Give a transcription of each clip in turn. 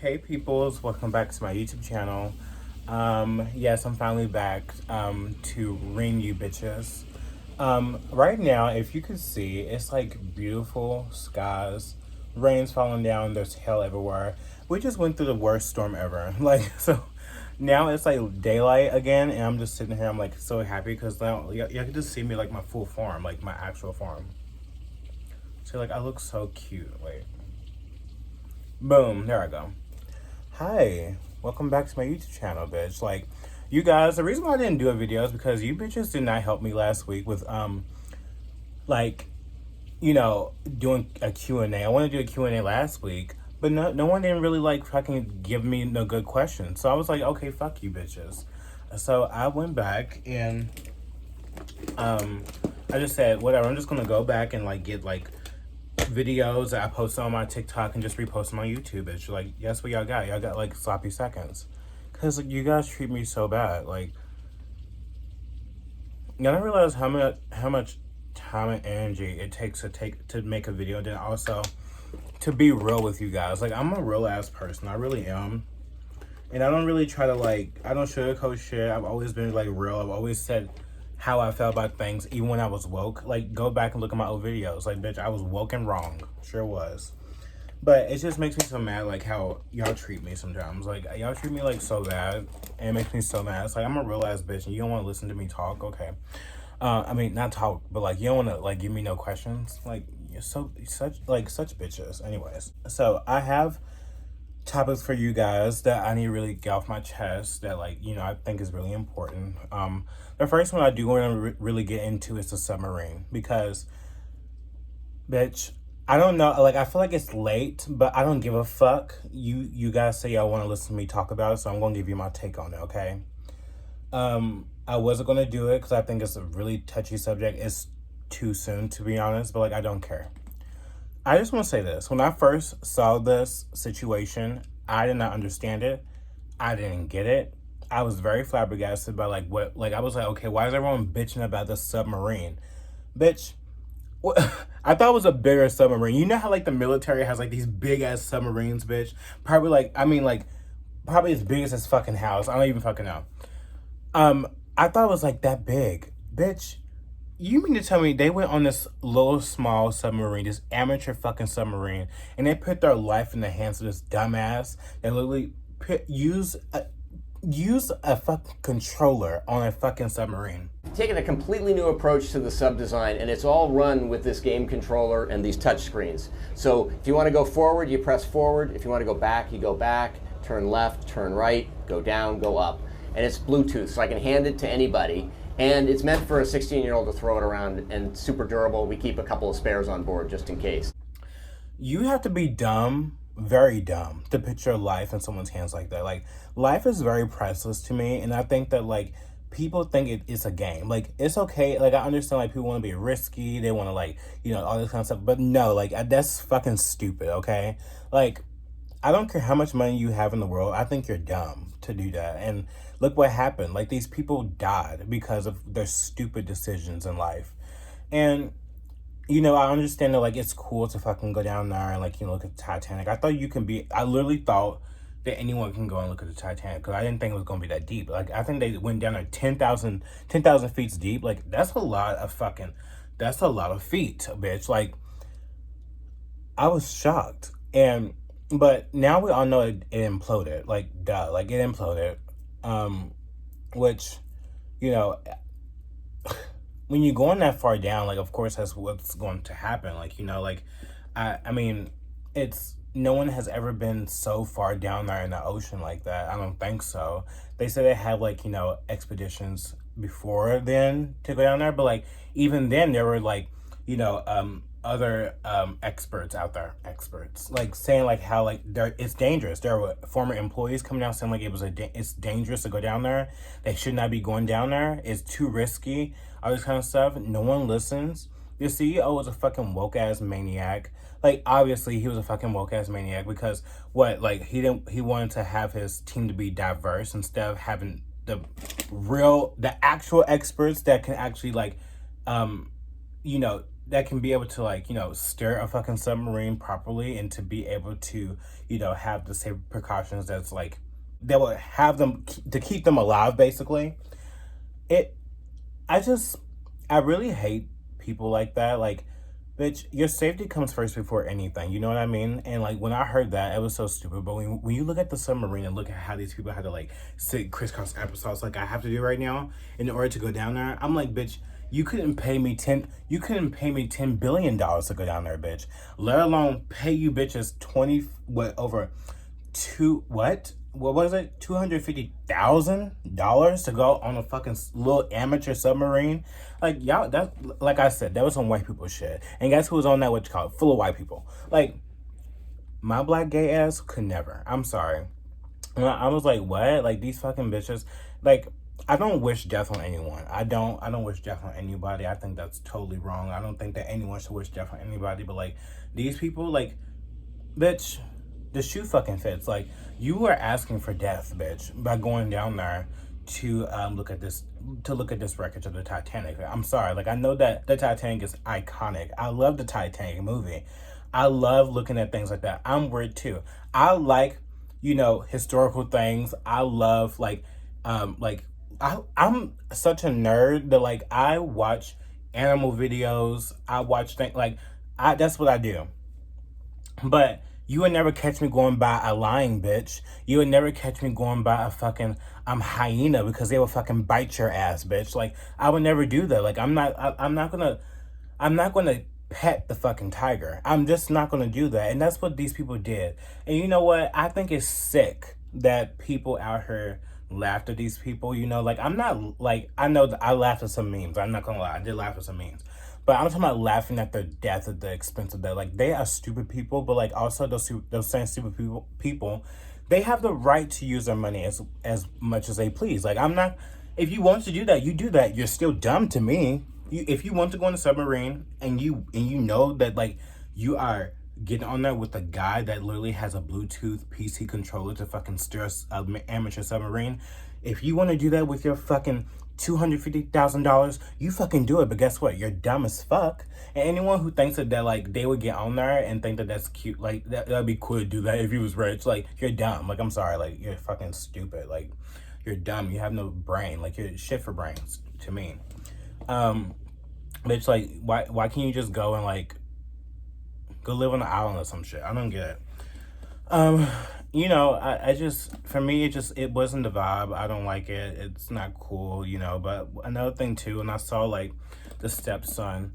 Hey peoples, welcome back to my YouTube channel. Yes, I'm finally back to ring you bitches. Right now, if you could see, it's like beautiful skies, rain's falling down, there's hail everywhere. We just went through the worst storm ever. Like, so now it's like daylight again, and I'm just sitting here, I'm like so happy because now you can just see me like my full form, like my actual form. So like I look so cute. Wait. Boom, there I go. Hi, welcome back to my YouTube channel, bitch. Like, you guys, the reason why I didn't do a video is because you bitches did not help me last week with, like, doing a Q&A. I wanted to do a Q&A last week, but no one didn't really, like, fucking give me no good questions. So I was like, okay, fuck you bitches. So I went back and, I just said, whatever, I'm just gonna go back and, like, get, like, videos that I post on my TikTok and just repost them on YouTube. It's like, yes, what y'all got? Y'all got like sloppy seconds. Cause like, you guys treat me so bad. Like, y'all don't realize how much time and energy it takes to make a video. Then also to be real with you guys. Like, I'm a real ass person. I really am. And I don't really try to like, I don't sugarcoat shit. I've always been like real. I've always said how I felt about things, even when I was woke. Like, go back and look at my old videos. Like, bitch, I was woke and wrong. Sure was. But it just makes me so mad, like, how y'all treat me sometimes. Like, y'all treat me, like, so bad. And it makes me so mad. It's like, I'm a real-ass bitch, and you don't want to listen to me talk? Okay. I mean, not talk, but, like, you don't want to, like, give me no questions? Like, you're such bitches. Anyways. So, I have topics for you guys that I need to really get off my chest that, like, I think is really important. The first one I do want to really get into is the submarine, because, bitch, I don't know, like, I feel like it's late, but I don't give a fuck. You guys say y'all want to listen to me talk about it, so I'm going to give you my take on it, okay? I wasn't going to do it because I think it's a really touchy subject. It's too soon, to be honest, but, like, I don't care. I just want to say this. When I first saw this situation, I did not understand it. I didn't get it. I was very flabbergasted by, like, what, like, I was like, okay, why is everyone bitching about the submarine? Bitch, I thought it was a bigger submarine. You know how, like, the military has, like, these big-ass submarines, bitch? Probably, like, I mean, like, probably as big as this fucking house. I don't even fucking know. I thought it was, like, that big. Bitch, you mean to tell me they went on this little, small submarine, this amateur fucking submarine, and they put their life in the hands of this dumbass that literally use a fucking controller on a fucking submarine. Taking a completely new approach to the sub design, and it's all run with this game controller and these touch screens. So if you want to go forward, you press forward. If you want to go back, you go back. Turn left, turn right, go down, go up. And it's Bluetooth, so I can hand it to anybody. And it's meant for a 16-year-old to throw it around, and super durable. We keep a couple of spares on board just in case. You have to be dumb, very dumb, to put your life in someone's hands like that. Like, life is very priceless to me, and I think that, like, people think it's a game. Like, it's okay. Like, I understand, like, people want to be risky. They want to, like, all this kind of stuff. But no, like, that's fucking stupid, okay? Like, I don't care how much money you have in the world. I think you're dumb to do that. And look what happened. Like, these people died because of their stupid decisions in life. And, I understand that, like, it's cool to fucking go down there and, like, look at the Titanic. I literally thought that anyone can go and look at the Titanic because I didn't think it was going to be that deep. Like, I think they went down there 10,000 feet deep. Like, that's a lot of feet, bitch. Like, I was shocked. But now we all know it imploded. Like, duh. Like, it imploded. Which, when you're going that far down, like, of course, that's what's going to happen. Like, I mean, no one has ever been so far down there in the ocean like that. I don't think so. They said they had, like, expeditions before then to go down there. But, like, even then, there were, like, other experts out there, like, saying, like, how, like, it's dangerous. There were former employees coming out saying, like, it's dangerous to go down there. They should not be going down there. It's too risky, all this kind of stuff. No one listens. The CEO was a fucking woke-ass maniac. Like, obviously, he was a fucking woke-ass maniac because, he wanted to have his team to be diverse instead of having the actual experts that can actually, like, that can be able to, like, you know, steer a fucking submarine properly, and to be able to, you know, have the safe precautions that's like that will have them to keep them alive, basically. It I just I really hate people like that. Like, bitch, your safety comes first before anything. You know what I mean? And like when I heard that, it was so stupid. But when you look at the submarine and look at how these people had to like sit crisscross applesauce like I have to do right now in order to go down there, I'm like, bitch, you couldn't pay me $10 billion to go down there, bitch. Let alone pay you bitches 20 what over two what was it, $250,000 to go on a fucking little amateur submarine. Like, y'all, that, like I said, that was some white people shit. And guess who was on that? What you call it? Full of white people. Like, my black gay ass could never. I'm sorry. And I was like, what? Like, these fucking bitches. Like, I don't wish death on anyone. I don't wish death on anybody. I think that's totally wrong. I don't think that anyone should wish death on anybody. But like, these people, like, bitch, the shoe fucking fits. Like, you are asking for death, bitch, by going down there to look at this wreckage of the Titanic. I'm sorry. Like, I know that the Titanic is iconic. I love the Titanic movie. I love looking at things like that. I'm weird too. I like, you know, historical things. I love like I'm such a nerd that like I watch animal videos. I watch things like I that's what I do. But you would never catch me going by a lying bitch. You would never catch me going by a fucking hyena, because they will fucking bite your ass, bitch. Like, I would never do that. Like, I'm not gonna pet the fucking tiger. I'm just not gonna do that. And that's what these people did. And you know what? I think it's sick that people out here laughed at these people. You know, like, I'm not like, I know that I laughed at some memes. I'm not gonna lie, I did laugh at some memes. But I'm talking about laughing at their death at the expense of that. Like, they are stupid people, but like also those same stupid people, they have the right to use their money as much as they please. Like, I'm not. If you want to do that, you do that. You're still dumb to me. If you want to go on a submarine and you know that like you are getting on there with a guy that literally has a Bluetooth PC controller to fucking steer an amateur submarine. If you want to do that with your fucking $250,000, you fucking do it. But guess what? You're dumb as fuck. And anyone who thinks that like they would get on there and think that that's cute, like that'd be cool to do that if you was rich. Like, you're dumb. Like, I'm sorry. Like, you're fucking stupid. Like, you're dumb. You have no brain. Like, you're shit for brains to me. Bitch, like, why can't you just go and like go live on an island or some shit? I don't get it. You know, I just, for me, it wasn't the vibe. I don't like it. It's not cool, you know. But another thing too, and I saw like the stepson,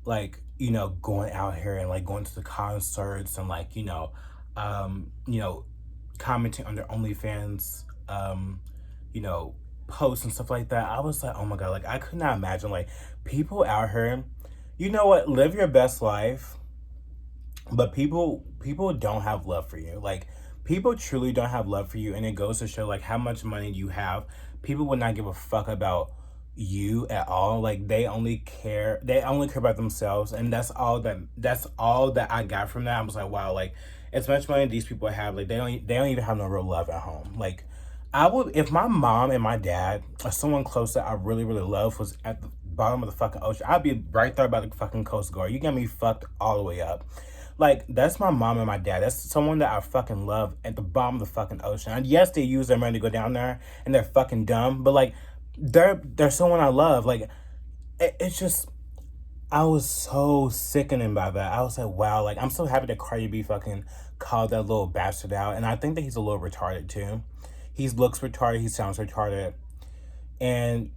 like, you know, going out here and like going to the concerts and like, you know, commenting on their OnlyFans, you know, posts and stuff like that. I was like, oh my God, like, I could not imagine like people out here, you know what, live your best life. But people don't have love for you. Like, people truly don't have love for you, and it goes to show like how much money you have. People would not give a fuck about you at all. Like, they only care about themselves, and that's all that I got from that. I was like, wow, like, as much money these people have, like, they don't even have no real love at home. Like, I would, if my mom and my dad or someone close that I really, really love was at the bottom of the fucking ocean, I'd be right there by the fucking Coast Guard. You get me fucked all the way up. Like, that's my mom and my dad. That's someone that I fucking love at the bottom of the fucking ocean. And yes, they use their money to go down there, and they're fucking dumb, but like, they're someone I love. Like, it's just, I was so sickening by that. I was like, wow, like, I'm so happy that Cardi B fucking called that little bastard out. And I think that he's a little retarded too. He looks retarded, he sounds retarded. And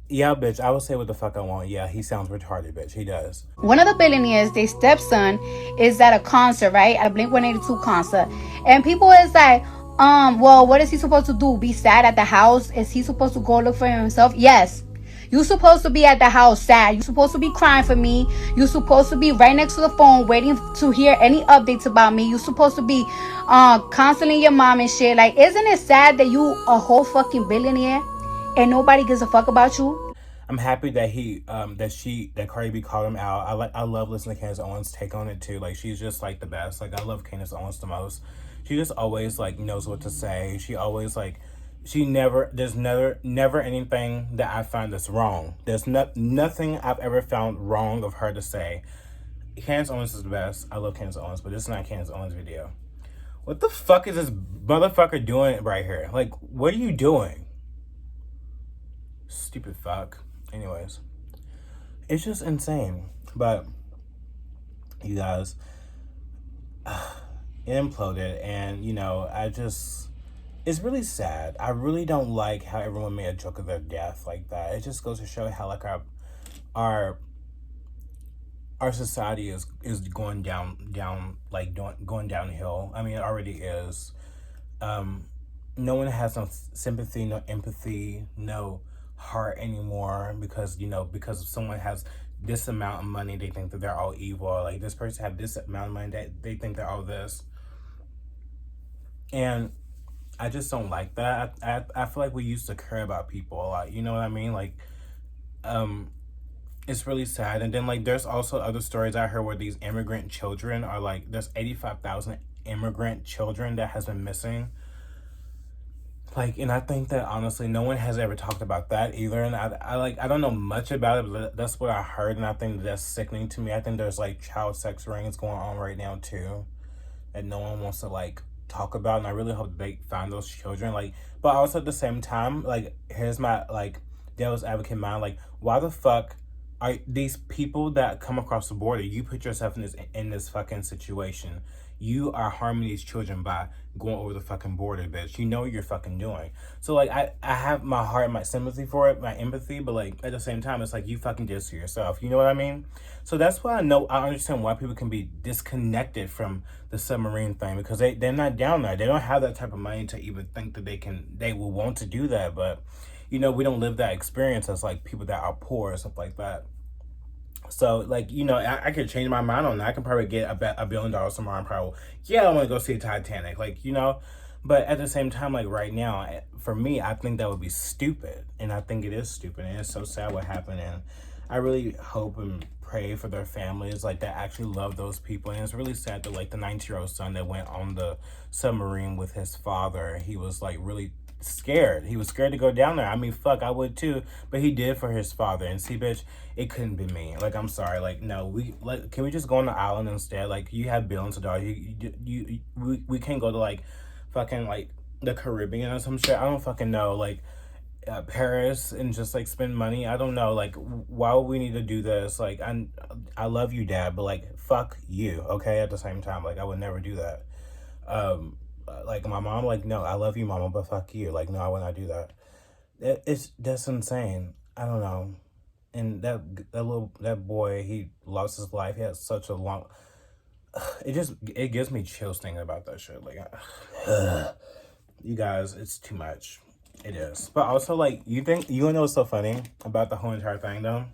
yeah, bitch, I would say what the fuck I want. Yeah, he sounds retarded, bitch. He does. One of the billionaires, their stepson, is at a concert, right? At a Blink-182 concert. And people is like, well, what is he supposed to do? Be sad at the house? Is he supposed to go look for himself? Yes. You're supposed to be at the house sad. You're supposed to be crying for me. You're supposed to be right next to the phone waiting to hear any updates about me. You're supposed to be counseling your mom and shit. Like, isn't it sad that you a whole fucking billionaire and nobody gives a fuck about you? I'm happy that that Cardi B called him out. I love listening to Candace Owens' take on it too. Like, she's just like the best. Like, I love Candace Owens the most. She just always like knows what to say. She always like there's never anything that I find that's wrong. There's nothing I've ever found wrong of her to say. Candace Owens is the best. I love Candace Owens, but this is not Candace Owens' video. What the fuck is this motherfucker doing right here? Like, what are you doing? Stupid fuck. Anyways, it's just insane. But you guys, it imploded, and it's really sad. I really don't like how everyone made a joke of their death like that. It just goes to show how like our society is going down like going downhill. I mean, it already is. No one has no sympathy, no empathy, no heart anymore, because because someone has this amount of money, they think that they're all evil. Like, this person have this amount of money, that they think they're all this. And I just don't like that. I feel like we used to care about people a lot. You know what I mean? Like, it's really sad. And then like there's also other stories I heard where these immigrant children are like, there's 85,000 immigrant children that has been missing. Like, and I think that honestly, no one has ever talked about that either. And I don't know much about it, but that's what I heard. And I think that's sickening to me. I think there's like child sex rings going on right now too, that no one wants to like talk about. And I really hope they find those children. Like, but also at the same time, like, here's my like devil's advocate mind. Like, why the fuck are these people that come across the border? You put yourself in this fucking situation. You are harming these children by going over the fucking border, bitch. You know what you're fucking doing. So like, I have my heart, my sympathy for it, my empathy, but like at the same time, it's like, you fucking did this to yourself. You know what I mean? So that's why I understand why people can be disconnected from the submarine thing, because they're not down there. They don't have that type of money to even think that they will want to do that. But we don't live that experience as like people that are poor and stuff like that. So like, I could change my mind on that. I can probably get $1 billion tomorrow and probably, I want to go see Titanic. Like, but at the same time, like right now, for me, I think that would be stupid. And I think it is stupid. And it's so sad what happened. And I really hope and pray for their families, like, that actually love those people. And it's really sad that like the 19-year-old son that went on the submarine with his father, he was like really scared. He was scared to go down there. I mean, fuck, I would too. But he did for his father. And see, bitch, it couldn't be me. Like, I'm sorry. Like, no, can we just go on the island instead? Like, you have billions of dollars. We can't go to like fucking like the Caribbean or some shit. I don't fucking know. Like, Paris, and just like spend money. I don't know. Like, why would we need to do this? Like, I love you, Dad, but like, fuck you. Okay. At the same time, like, I would never do that. Like, my mom, like, no, I love you, Mama, but fuck you. Like, no, I would not do that. That's insane. I don't know. And that boy, he lost his life. He had such a long. It gives me chills thinking about that shit. Like, you guys, it's too much. It is. But also, like, you know what's so funny about the whole entire thing though?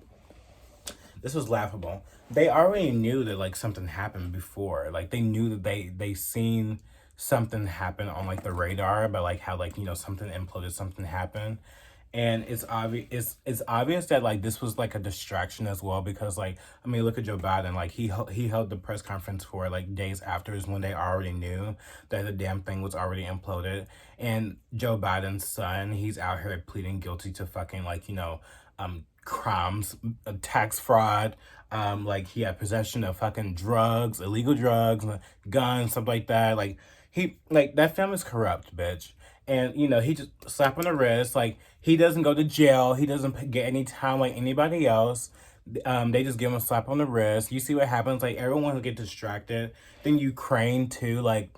This was laughable. They already knew that like something happened before. Like, they knew that they seen something happen on like the radar, but like how like something imploded, something happened. And it's obvious that like this was like a distraction as well, because like, I mean, look at Joe Biden. Like, he held the press conference for like days after, is when they already knew that the damn thing was already imploded. And Joe Biden's son, he's out here pleading guilty to fucking like crimes, tax fraud, like he had possession of fucking drugs, illegal drugs, guns, stuff like that. Like, that family's corrupt, bitch. And, he just slap on the wrist. Like, he doesn't go to jail. He doesn't get any time like anybody else. They just give him a slap on the wrist. You see what happens? Like, everyone will get distracted. Then Ukraine, too. Like,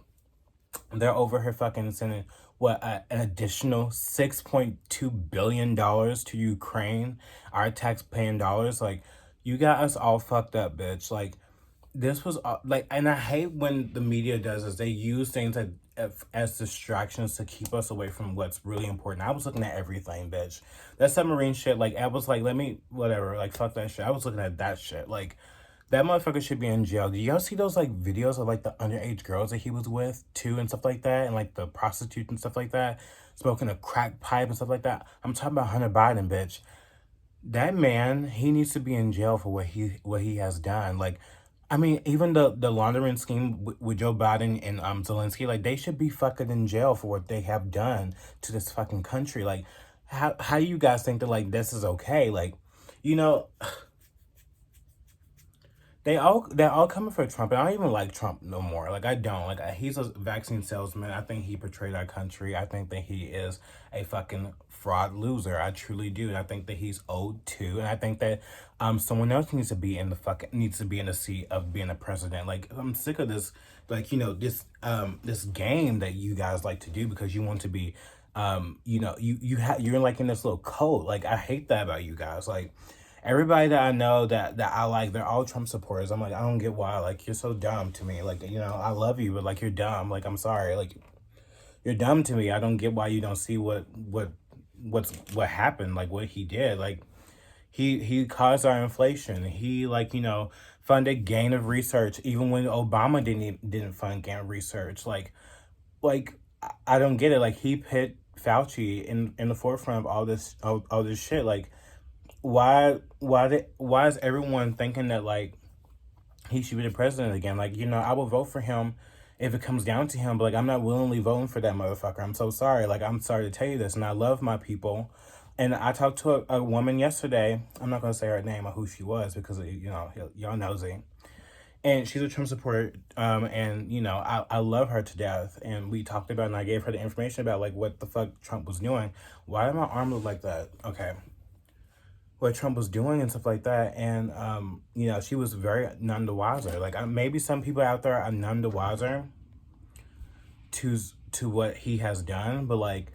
they're over here fucking sending, an additional $6.2 billion to Ukraine. Our tax-paying dollars. Like, you got us all fucked up, bitch. Like, this was like, and I hate when the media does this. They use things like as distractions to keep us away from what's really important. I was looking at everything, bitch. That submarine shit, like, I was like, whatever, like, fuck that shit. I was looking at that shit. Like, that motherfucker should be in jail. Do y'all see those like videos of like the underage girls that he was with too, and stuff like that, and like the prostitutes and stuff like that, smoking a crack pipe and stuff like that? I'm talking about Hunter Biden, bitch. That man, he needs to be in jail for what he has done. Like, I mean, even the laundering scheme with Joe Biden and Zelensky, like they should be fucking in jail for what they have done to this fucking country. Like, how you guys think that like this is okay? Like, you know, they're all coming for Trump. And I don't even like Trump no more. Like I don't. Like he's a vaccine salesman. I think he betrayed our country. I think that he is a fucking fraud loser. I truly do. And I think that he's owed too. And I think that someone else needs to be in the seat of being a president. Like I'm sick of this like, this game that you guys like to do because you want to be you're like in this little cult. Like I hate that about you guys. Like everybody that I know that I like, they're all Trump supporters. I'm like, I don't get why. Like, you're so dumb to me. Like, I love you, but like, you're dumb. Like, I'm sorry. Like, you're dumb to me. I don't get why you don't see what happened. Like, what he did. Like, he caused our inflation. He funded gain of research even when Obama didn't fund gain of research. I don't get it. Like, he put Fauci in the forefront of all this shit. Like, why is everyone thinking that like he should be the president again? Like, I will vote for him if it comes down to him, but like I'm not willingly voting for that motherfucker. I'm so sorry. Like I'm sorry to tell you this, and I love my people. And I talked to a woman yesterday. I'm not gonna say her name or who she was because y'all nosy. And she's a Trump supporter, and I love her to death. And we talked about, and I gave her the information about like what the fuck Trump was doing. Why did my arm look like that? Okay, what Trump was doing and stuff like that. And, she was very none the wiser. Like, maybe some people out there are none the wiser to what he has done. But, like,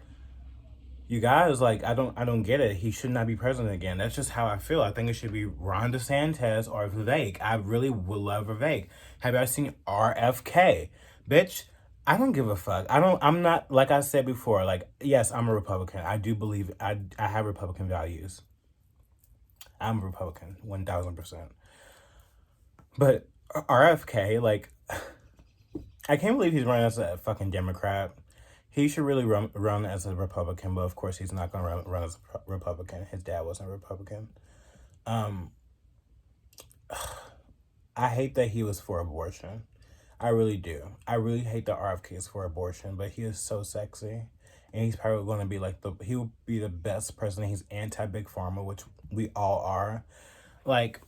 you guys, like, I don't get it. He should not be president again. That's just how I feel. I think it should be Ron DeSantis or Vivek. I really would love Vivek. Have you ever seen RFK? Bitch, I don't give a fuck. I'm not, like I said before, like, yes, I'm a Republican. I do believe I have Republican values. I'm a Republican, 1,000%. But RFK, like, I can't believe he's running as a fucking Democrat. He should really run as a Republican, but of course he's not going to run as a Republican. His dad wasn't a Republican. I hate that he was for abortion. I really do. I really hate that RFK is for abortion, but he is so sexy. And he's probably going to be he will be the best president. He's anti-big pharma, which we all are. Like,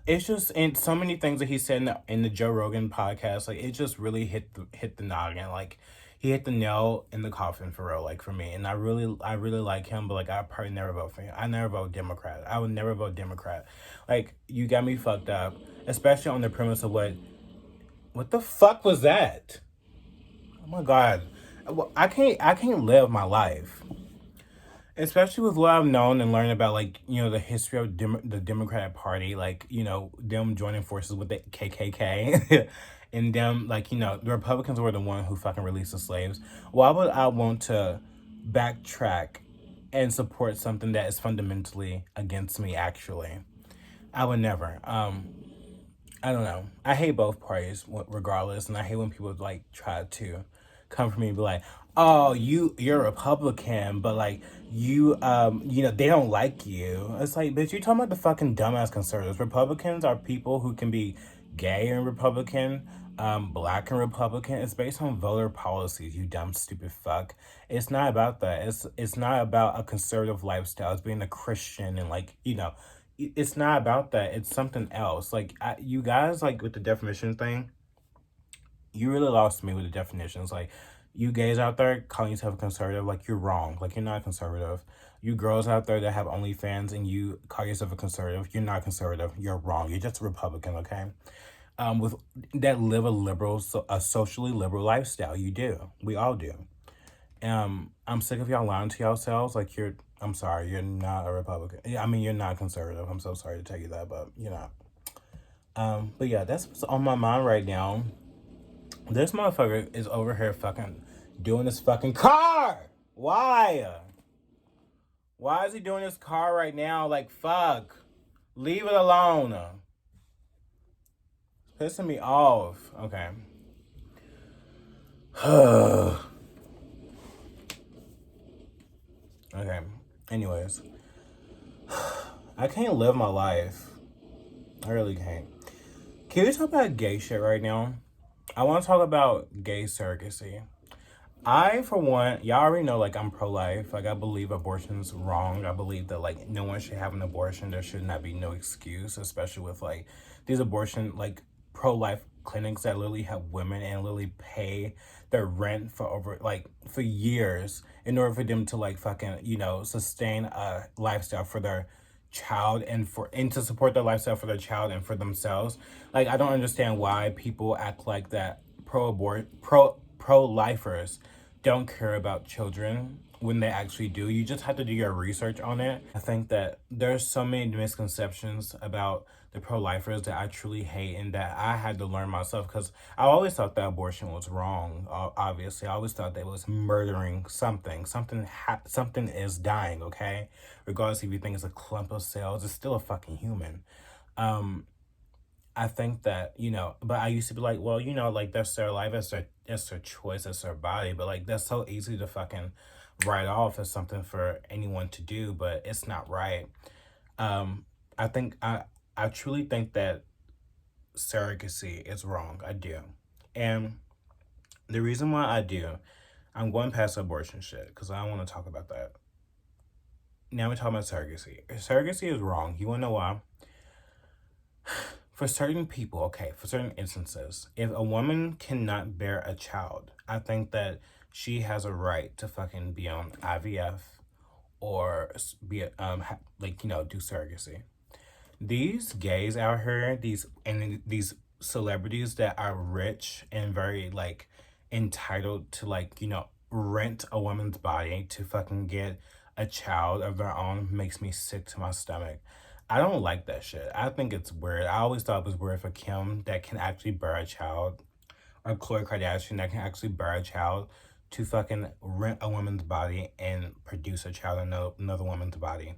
it's just, and so many things that he said in the Joe Rogan podcast, like, it just really hit the noggin. Like, he hit the nail in the coffin for real, like, for me. And I really like him, but, like, I probably never vote for him. I never vote Democrat. I would never vote Democrat. Like, you got me fucked up, especially on the premise of what the fuck was that? Oh my God. I can't live my life, especially with what I've known and learned about, like, the history of the Democratic Party, like, them joining forces with the KKK, and them, like, the Republicans were the one who fucking released the slaves. Why would I want to backtrack and support something that is fundamentally against me? Actually, I would never. I don't know. I hate both parties regardless, and I hate when people like try to come for me and be like, oh, you're a Republican, but like they don't like you. It's like, bitch, you talking about the fucking dumbass conservatives. Republicans are people who can be gay and Republican, black and Republican. It's based on voter policies, you dumb stupid fuck. It's not about that. It's not about a conservative lifestyle. It's being a Christian and like, it's not about that. It's something else. Like, you guys, like, with the definition thing, you really lost me with the definitions. Like, you gays out there calling yourself a conservative, like, you're wrong. Like, you're not conservative. You girls out there that have OnlyFans and you call yourself a conservative, you're not conservative. You're wrong. You're just a Republican, okay? With that live a socially liberal lifestyle. You do. We all do. I'm sick of y'all lying to yourselves. Like, I'm sorry, you're not a Republican. I mean, you're not conservative. I'm so sorry to tell you that, but you're not. But yeah, that's what's on my mind right now. This motherfucker is over here fucking doing this fucking car. Why? Why is he doing this car right now? Like, fuck. Leave it alone. It's pissing me off. Okay. Okay. Anyways. I can't live my life. I really can't. Can we talk about gay shit right now? I want to talk about gay surrogacy. I, for one, y'all already know, like, I'm pro-life. Like, I believe abortion's wrong. I believe that, like, no one should have an abortion. There should not be no excuse, especially with, like, these abortion, like, pro-life clinics that literally have women and literally pay their rent for over, like, for years in order for them to, like, fucking, you know, sustain a lifestyle for their child and to support their lifestyle for their child and for themselves. Like, I don't understand why people act like that pro-lifers don't care about children when they actually do. You just have to do your research on it. I think that there's so many misconceptions about the pro-lifers that I truly hate and that I had to learn myself, because I always thought that abortion was wrong. Obviously, I always thought that it was murdering something. Something is dying, okay? Regardless if you think it's a clump of cells, it's still a fucking human. I think that, you know, but I used to be like, well, you know, like, that's their life, that's their choice, that's their body. But, like, that's so easy to fucking write off as something for anyone to do, but it's not right. I think, I truly think that surrogacy is wrong. I do. And the reason why I do, I'm going past abortion shit, because I don't want to talk about that. Now we're talking about surrogacy. Surrogacy is wrong. You want to know why? For certain people, okay, for certain instances, if a woman cannot bear a child, I think that she has a right to fucking be on IVF or be like, you know, do surrogacy. These gays out here, these celebrities that are rich and very, like, entitled to, like, you know, rent a woman's body to fucking get a child of their own, makes me sick to my stomach. I don't like that shit. I think it's weird. I always thought it was weird for Kim, that can actually bear a child, or Khloe Kardashian, that can actually bear a child, to fucking rent a woman's body and produce a child in another woman's body.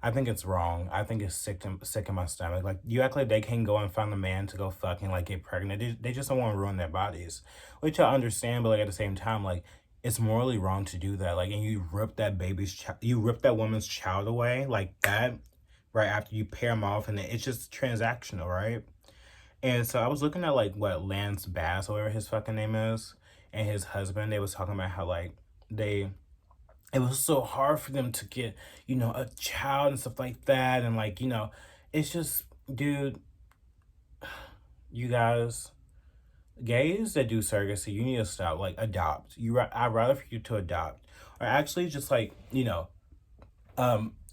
I think it's wrong. I think it's sick in my stomach. Like, you act like they can go and find a man to go fucking, like, get pregnant. They just don't want to ruin their bodies, which I understand. But, like, at the same time, like, it's morally wrong to do that. Like, and you rip you rip that woman's child away like that, right after you pair them off, and it's just transactional, right? And so I was looking at, like, what Lance Bass, or whatever his fucking name is, and his husband. They was talking about how, like, it was so hard for them to get, you know, a child and stuff like that. And, like, you know, it's just, dude, you guys, gays that do surrogacy, you need to stop. Like, adopt. I'd rather for you to adopt, or actually just, like, you know,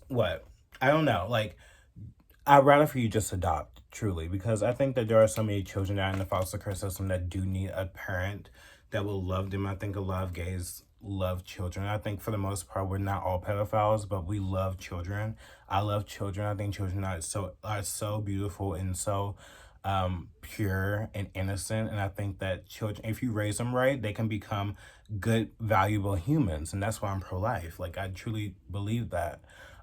what? I don't know. Like, I'd rather for you just adopt, truly, because I think that there are so many children out in the foster care system that do need a parent that will love them. I think a lot of gays love children. I think for the most part, we're not all pedophiles, but we love children. I love children. I think children are so beautiful and so pure and innocent. And I think that children, if you raise them right, they can become good, valuable humans. And that's why I'm pro-life. Like, I truly believe that.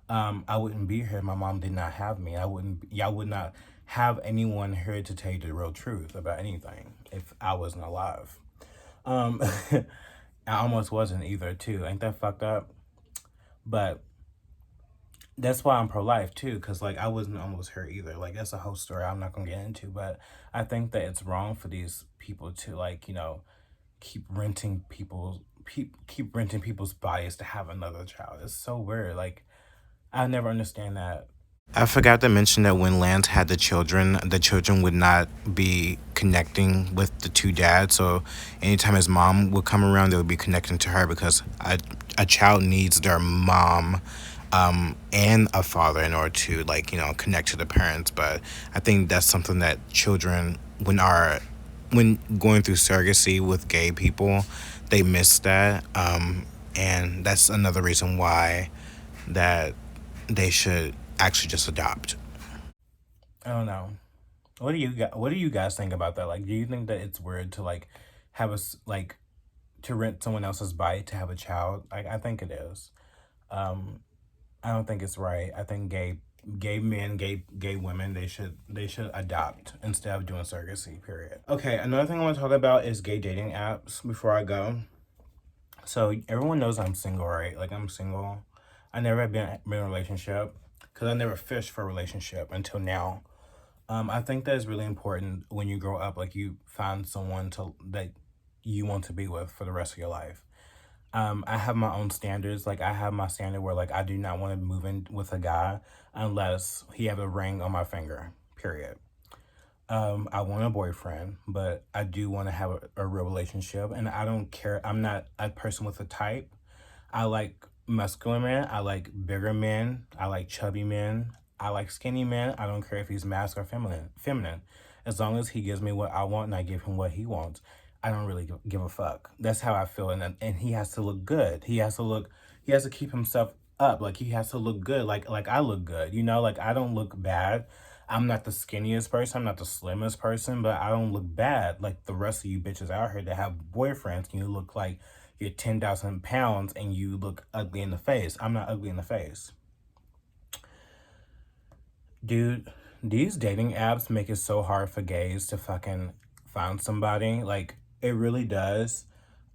I wouldn't be here if my mom did not have me. Y'all would not have anyone here to tell you the real truth about anything if I wasn't alive. I almost wasn't either, too. Ain't that fucked up? But that's why I'm pro-life, too, because, like, I wasn't almost here either. Like, that's a whole story I'm not going to get into, but I think that it's wrong for these people to, like, you know, keep renting people's bodies to have another child. It's so weird. Like, I never understand that. I forgot to mention that when Lance had the children would not be connecting with the two dads. So anytime his mom would come around, they would be connecting to her, because a child needs their mom and a father in order to, like, you know, connect to the parents. But I think that's something that children, when going through surrogacy with gay people, they miss that. And that's another reason why that they should actually just adopt. I don't know. What do you guys think about that? Like, do you think that it's weird to, like, to rent someone else's body to have a child? I think it is. I don't think it's right. I think gay men, gay women, they should adopt instead of doing surrogacy, period. Okay, another thing I want to talk about is gay dating apps before I go. So everyone knows I'm single, right? Like, I'm single. I never have been in a relationship, because I never fished for a relationship until now. I think that is really important when you grow up, like you find someone that you want to be with for the rest of your life. I have my own standards. Like I have my standard where like I do not want to move in with a guy unless he have a ring on my finger. Period. I want a boyfriend, but I do want to have a real relationship, and I don't care. I'm not a person with a type. I like muscular men. I like bigger men. I like chubby men. I like skinny men. I don't care if he's masculine or feminine. Feminine, as long as he gives me what I want and I give him what he wants, I don't really give a fuck. That's how I feel, and he has to look good. He has to look. He has to keep himself up. Like he has to look good. Like I look good. You know, like I don't look bad. I'm not the skinniest person. I'm not the slimmest person, but I don't look bad like the rest of you bitches out here that have boyfriends. And you look like you're 10,000 pounds and you look ugly in the face. I'm not ugly in the face. Dude, these dating apps make it so hard for gays to fucking find somebody. Like, it really does.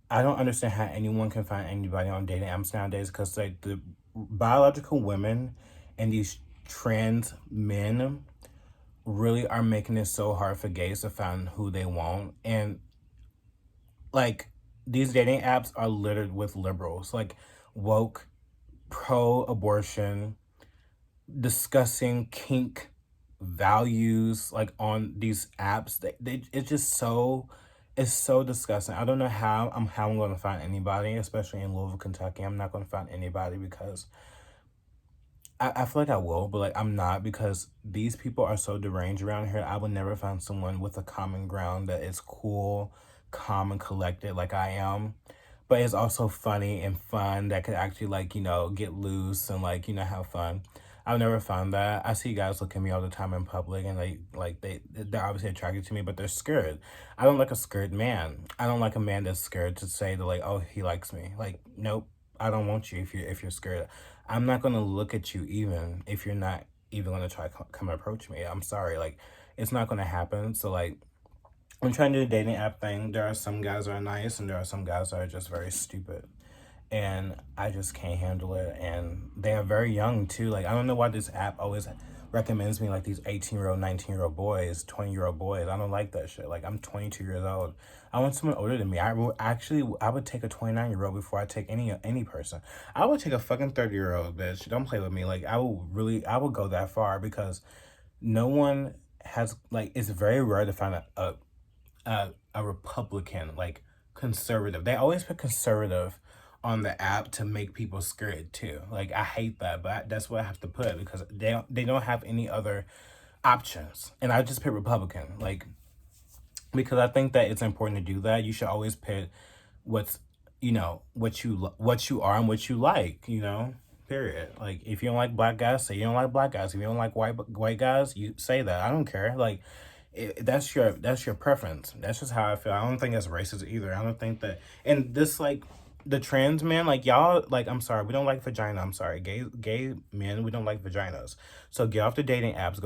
I don't understand how anyone can find anybody on dating apps nowadays because, like, the biological women and these trans men really are making it so hard for gays to find who they want. And, like, these dating apps are littered with liberals, like woke, pro abortion, discussing kink values like on these apps. It's just it's so disgusting. I don't know how I'm going to find anybody, especially in Louisville, Kentucky. I'm not going to find anybody because I feel like I will, but like I'm not because these people are so deranged around here. I would never find someone with a common ground that is cool, calm, and collected like I am. But it's also funny and fun that could actually like, get loose and like, have fun. I've never found that. I see guys look at me all the time in public and they're obviously attracted to me, but they're scared. I don't like a scared man. I don't like a man that's scared to say that like, oh, he likes me. Like, nope. I don't want you if you're scared. I'm not gonna look at you even if you're not even gonna try to come approach me. I'm sorry, like it's not gonna happen. So like I'm trying to do the dating app thing. There are some guys that are nice and there are some guys that are just very stupid. And I just can't handle it. And they are very young too. Like I don't know why this app always recommends me like these 18-year-old, 19-year-old boys, 20-year-old boys. I don't like that shit. Like I'm 22 years old. I want someone older than me. I would take a 29-year-old before I take any person. I would take a fucking 30-year-old bitch. Don't play with me. Like I would go that far because no one has like it's very rare to find a Republican, like conservative. They always put conservative on the app to make people scared too. Like I hate that, but that's what I have to put because they don't have any other options. And I just pick Republican, like because I think that it's important to do that. You should always pick what's what you are and what you like. Period. Like if you don't like black guys, say you don't like black guys. If you don't like white guys, you say that. I don't care. Like that's your preference. That's just how I feel. I don't think that's racist either. I don't think that. And this like the trans men, like y'all, like I'm sorry, we don't like vagina. I'm sorry, gay men, we don't like vaginas. So get off the dating apps.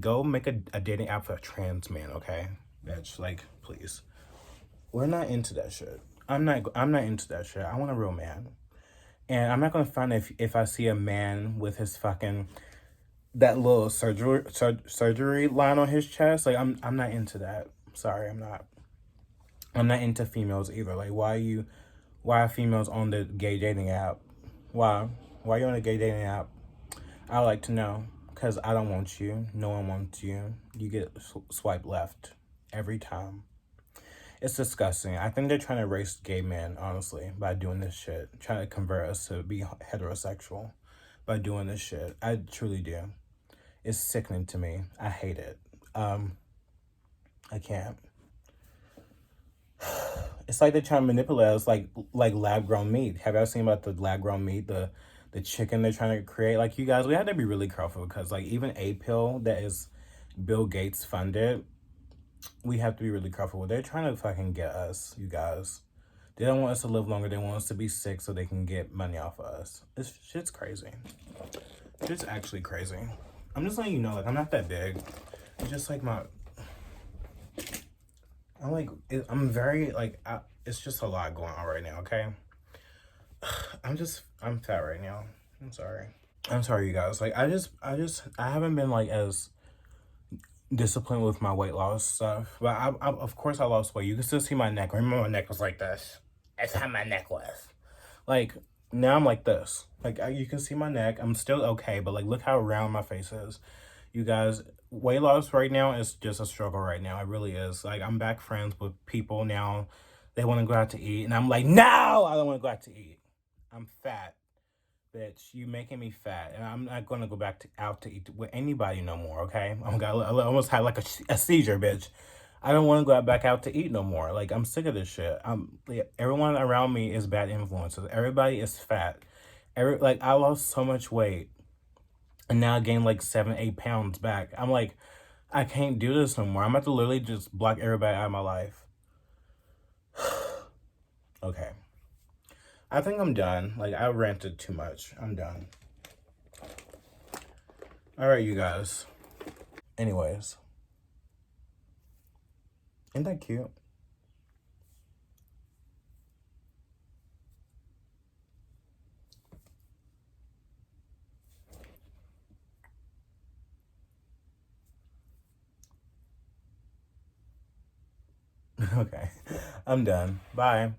Go make a dating app for trans men. Okay, bitch. Like please, we're not into that shit. I'm not into that shit. I want a real man. And I'm not gonna find if I see a man with his fucking that little surgery line on his chest. Like I'm not into that. Sorry, I'm not. I'm not into females either. Like why are females on the gay dating app? Why are you on a gay dating app? I like to know because I don't want you. No one wants you. You get swipe left every time. It's disgusting. I think they're trying to erase gay men, honestly, by doing this shit. Trying to convert us to be heterosexual by doing this shit. I truly do. It's sickening to me. I hate it. I can't. It's like they're trying to manipulate us like lab grown meat. Have y'all seen about the lab grown meat, the chicken they're trying to create? Like you guys, we have to be really careful because like even a pill that is Bill Gates funded, we have to be really careful. They're trying to fucking get us, you guys. They don't want us to live longer. They want us to be sick so they can get money off of us. Shit's crazy. It's actually crazy. I'm just letting you know, like, I'm not that big. It's just like I'm very, like, it's just a lot going on right now, okay? I'm fat right now. I'm sorry. I'm sorry, you guys. Like, I haven't been, like, as disciplined with my weight loss stuff. But of course, I lost weight. You can still see my neck. Remember, my neck was like this. That's how my neck was. Like, now I'm like this. Like, you can see my neck. I'm still okay, but like, look how round my face is. You guys, weight loss right now is just a struggle right now. It really is. Like, I'm back friends with people now. They want to go out to eat, and I'm like, no, I don't want to go out to eat. I'm fat. Bitch, you making me fat, and I'm not gonna go back out to eat with anybody no more. Okay, I almost had like a seizure, bitch. I don't want to go back out to eat no more. Like, I'm sick of this shit. Everyone around me is bad influences. Everybody is fat. I lost so much weight, and now I gained like 7, 8 pounds back. I'm like, I can't do this no more. I'm about to literally just block everybody out of my life. Okay. I think I'm done. Like, I ranted too much. I'm done. All right, you guys. Anyways. Isn't that cute? Okay. I'm done. Bye.